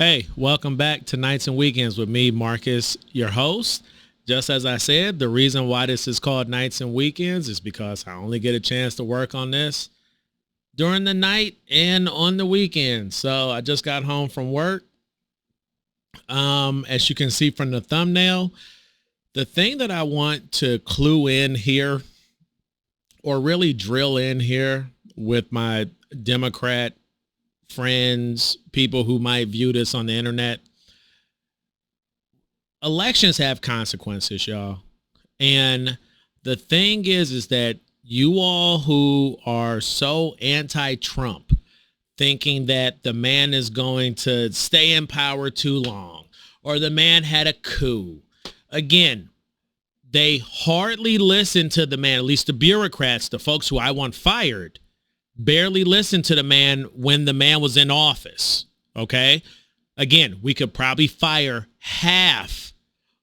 Hey, welcome back to Nights and Weekends with me, Marcus, your host. Just as I said, the reason why this is called Nights and Weekends is because I only get a chance to work on this during the night and on the weekend. So I just got home from work. As you can see from the thumbnail, the thing that I want to clue in here or really drill in here with my Democrat friends, people who might view this on the internet, elections have consequences, y'all. And the thing is that you all who are so anti-Trump, thinking that the man is going to stay in power too long, or the man had a coup. Again, they hardly listen to the man, at least the bureaucrats, the folks who I want fired, barely listened to the man when the man was in office. Okay. Again, we could probably fire half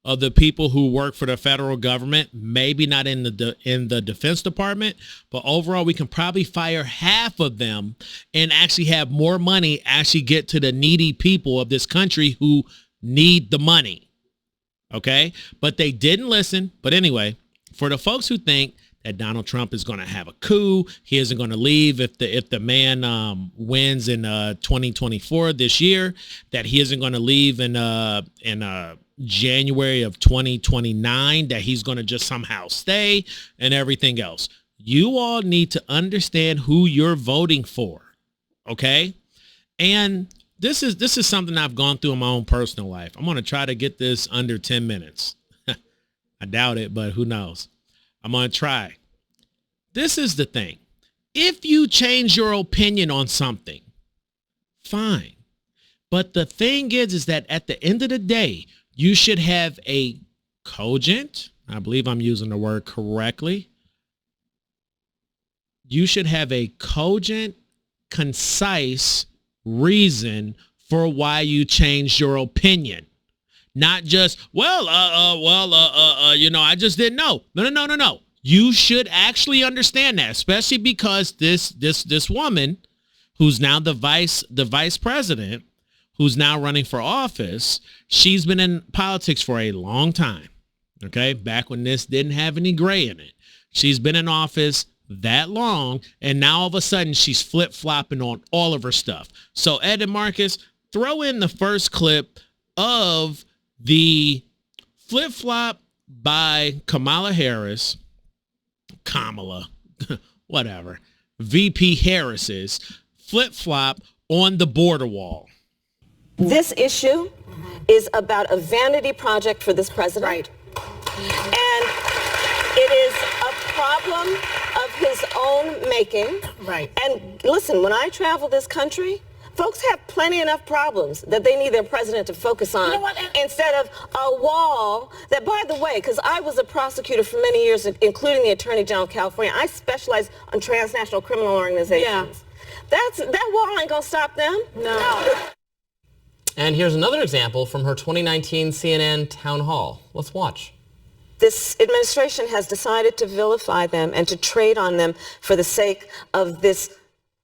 of the people who work for the federal government, maybe not in the Defense Department, but overall we can probably fire half of them and actually have more money actually get to the needy people of this country who need the money. Okay. But they didn't listen. But anyway, for the folks who think that Donald Trump is going to have a coup, he isn't going to leave if the man wins in 2024 this year, that he isn't going to leave in January of 2029, that he's going to just somehow stay and everything else. You all need to understand who you're voting for. Okay. And this is something I've gone through in my own personal life. I'm going to try to get this under 10 minutes. I doubt it, but who knows? I'm going to try. This is the thing. If you change your opinion on something, fine. But the thing is that at the end of the day, you should have a cogent, I believe I'm using the word correctly. You should have a cogent, concise reason for why you changed your opinion. Not just, I just didn't know. No. You should actually understand that, especially because this woman who's now the vice president, who's now running for office, she's been in politics for a long time. Okay. Back when this didn't have any gray in it. She's been in office that long. And now all of a sudden she's flip-flopping on all of her stuff. So Ed and Marcus, throw in the first clip of the flip-flop by Kamala Harris, whatever, VP Harris's flip-flop on the border wall. This issue is about a vanity project for this president. Right. And it is a problem of his own making. Right. And listen, when I travel this country, folks have plenty enough problems that they need their president to focus on, instead of a wall that, by the way, because I was a prosecutor for many years, including the Attorney General of California, I specialize on transnational criminal organizations. Yeah. That wall ain't gonna stop them. No. And here's another example from her 2019 CNN town hall. Let's watch. This administration has decided to vilify them and to trade on them for the sake of this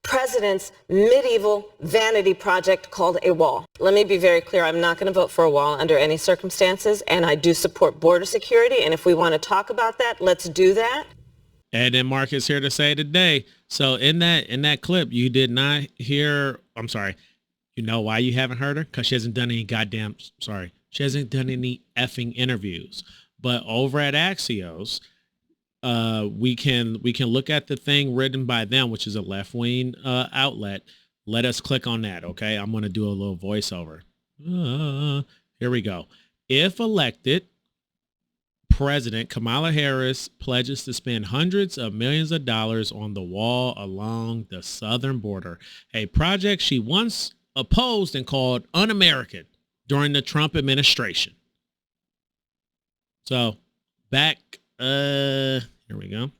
president's medieval vanity project called a wall. Let me be very clear. I'm not going to vote for a wall under any circumstances, and I do support border security. And if we want to talk about that, let's do that. And then Marcus here to say today. So in that clip, you did not hear. I'm sorry. You know why you haven't heard her? Because she hasn't done any she hasn't done any effing interviews. But over at Axios, we can look at the thing written by them, which is a left-wing outlet. Let us click on that, okay? I'm going to do a little voiceover. Here we go. If elected, President Kamala Harris pledges to spend hundreds of millions of dollars on the wall along the southern border, a project she once opposed and called un-American during the Trump administration. So back, here we go.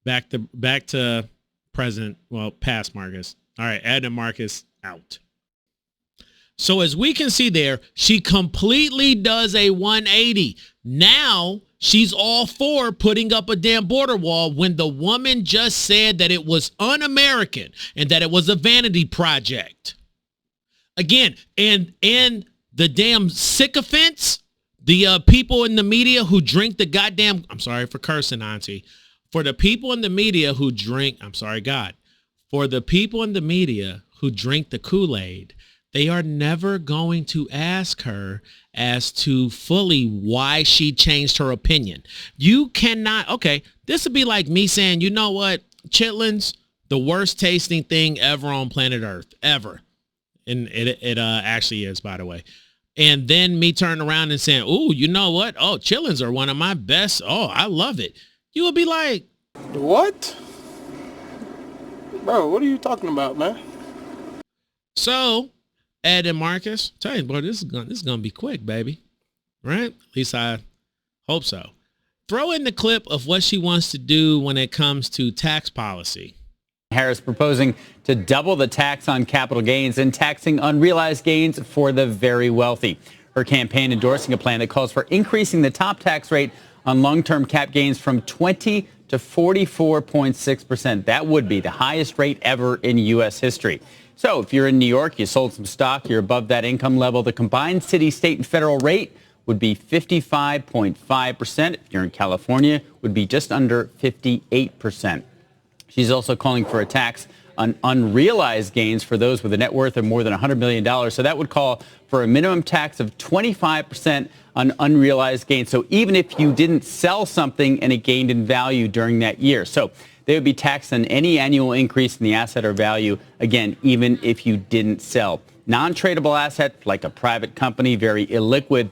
Back to President, past Marcus. All right, Ed and Marcus out. So as we can see there, she completely does a 180. Now she's all for putting up a damn border wall when the woman just said that it was un-American and that it was a vanity project. Again, and the damn sycophants, the people in the media who drink the goddamn, I'm sorry for cursing, Auntie. For the people in the media who drink, I'm sorry, God. For the people in the media who drink the Kool-Aid, they are never going to ask her as to fully why she changed her opinion. You cannot, okay, this would be like me saying, you know what, chitlins, the worst tasting thing ever on planet Earth, ever. And it actually is, by the way. And then me turning around and saying, ooh, you know what? Oh, chitlins are one of my best. Oh, I love it. You would be like, what? Bro, what are you talking about, man? so, Ed and Marcus, tell you, boy, this is gonna be quick, baby. Right? At least I hope so. Throw in the clip of what she wants to do when it comes to tax policy. Harris proposing to double the tax on capital gains and taxing unrealized gains for the very wealthy. Her campaign endorsing a plan that calls for increasing the top tax rate on long-term cap gains from 20 to 44.6%. That would be the highest rate ever in U.S. history. So if you're in New York, you sold some stock, you're above that income level, the combined city, state, and federal rate would be 55.5%. If you're in California, would be just under 58%. She's also calling for a tax on unrealized gains for those with a net worth of more than $100 million. So that would call for a minimum tax of 25% on unrealized gains. So even if you didn't sell something and it gained in value during that year. So they would be taxed on any annual increase in the asset or value, again, even if you didn't sell. Non-tradable assets, like a private company, very illiquid,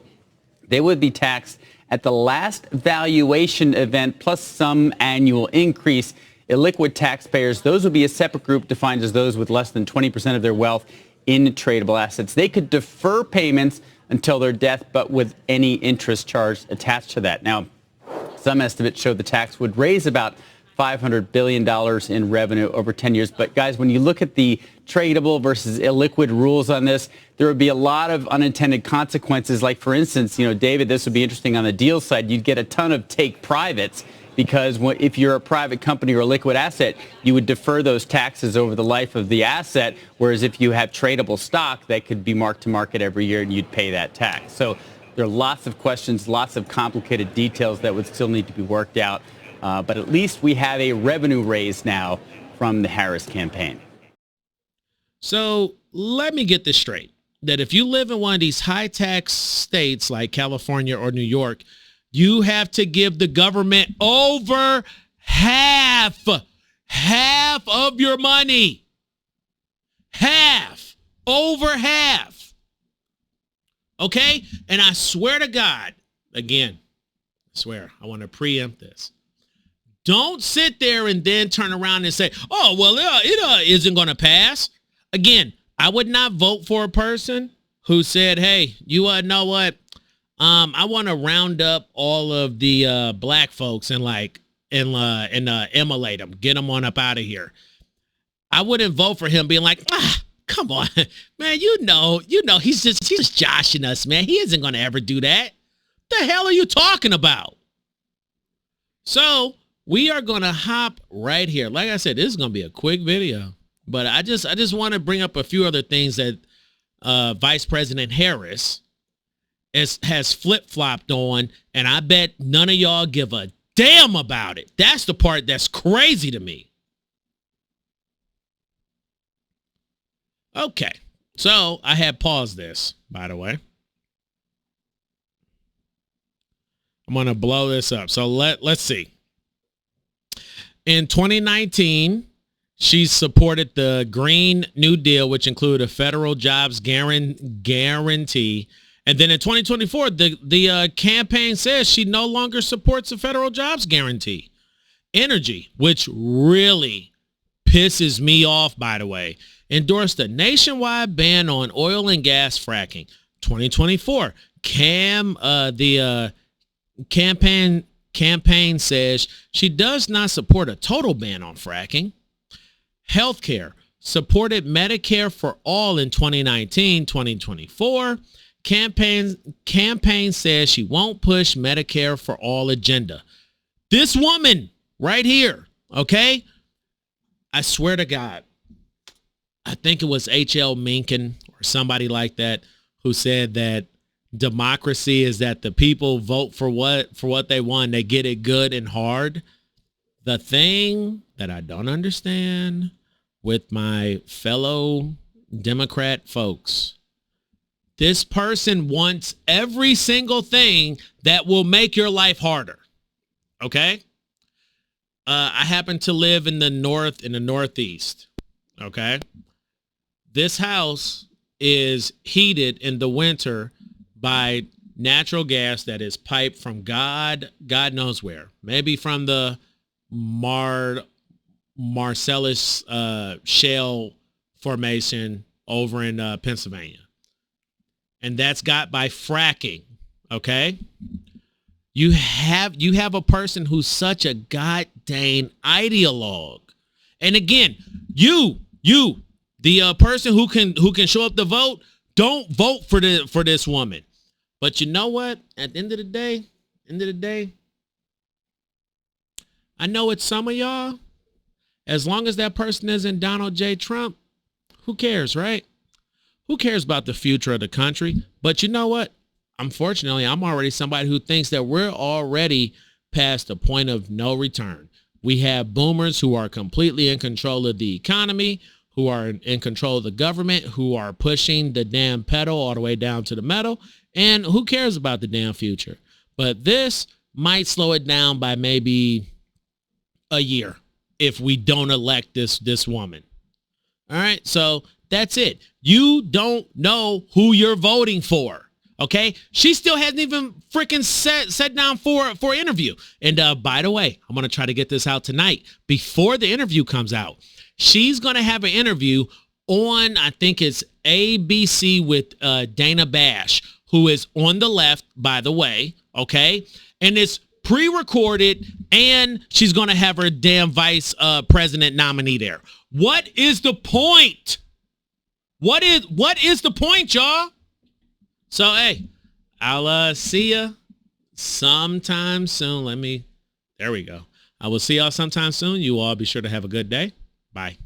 they would be taxed at the last valuation event plus some annual increase. Illiquid taxpayers, those would be a separate group defined as those with less than 20% of their wealth in tradable assets. They could defer payments until their death, but with any interest charge attached to that. Now, some estimates show the tax would raise about $500 billion in revenue over 10 years. But guys, when you look at the tradable versus illiquid rules on this, there would be a lot of unintended consequences. Like, for instance, David, this would be interesting on the deal side. You'd get a ton of take privates because if you're a private company or a liquid asset, you would defer those taxes over the life of the asset. Whereas if you have tradable stock, that could be marked to market every year and you'd pay that tax. So there are lots of questions, lots of complicated details that would still need to be worked out. But at least we have a revenue raise now from the Harris campaign. So let me get this straight, that if you live in one of these high tax states like California or New York, you have to give the government over half of your money. Over half. Okay? And I swear to God, again, I swear, I want to preempt this. Don't sit there and then turn around and say, oh, well, it isn't going to pass. Again, I would not vote for a person who said, hey, you know what? I want to round up all of the black folks and immolate them, get them on up out of here. I wouldn't vote for him being like, come on, man, you know, he's just joshing us, man. He isn't going to ever do that. The hell are you talking about? So we are going to hop right here. Like I said, this is going to be a quick video, but I just want to bring up a few other things that Vice President Harris has flip-flopped on, and I bet none of y'all give a damn about it. That's the part that's crazy to me. Okay, so I had paused this, by the way. I'm going to blow this up. So let's see. In 2019, she supported the Green New Deal, which included a federal jobs guarantee. And then in 2024, the campaign says she no longer supports a federal jobs guarantee. Energy, which really pisses me off, by the way, endorsed a nationwide ban on oil and gas fracking. 2024, campaign says she does not support a total ban on fracking. Healthcare, supported Medicare for all in 2019, 2024. Campaign says she won't push Medicare for all agenda. This woman right here, okay? I swear to God, I think it was H.L. Mencken or or somebody like that who said that democracy is that the people vote for what they want. They get it good and hard. The thing that I don't understand with my fellow Democrat folks, this person wants every single thing that will make your life harder. Okay? I happen to live in the Northeast. Okay? This house is heated in the winter by natural gas that is piped from God knows where. Maybe from the Marcellus shale formation over in Pennsylvania. And that's got by fracking. Okay? You have a person who's such a goddamn ideologue. And again, you, the person who can show up to vote, don't vote for this woman. But you know what? At the end of the day, I know it's some of y'all. As long as that person isn't Donald J. Trump, who cares, right? Who cares about the future of the country? But you know what? Unfortunately, I'm already somebody who thinks that we're already past the point of no return. We have boomers who are completely in control of the economy, who are in control of the government, who are pushing the damn pedal all the way down to the metal. And who cares about the damn future? But this might slow it down by maybe a year if we don't elect this woman. All right, so that's it. You don't know who you're voting for. Okay, she still hasn't even freaking sat down for an interview. And by the way, I'm going to try to get this out tonight before the interview comes out. She's going to have an interview on, I think it's ABC with Dana Bash, who is on the left, by the way. Okay, and it's pre-recorded, and she's going to have her damn vice president nominee there. What is the point? What is the point, y'all? So, hey, I'll see ya sometime soon. There we go. I will see y'all sometime soon. You all be sure to have a good day. Bye.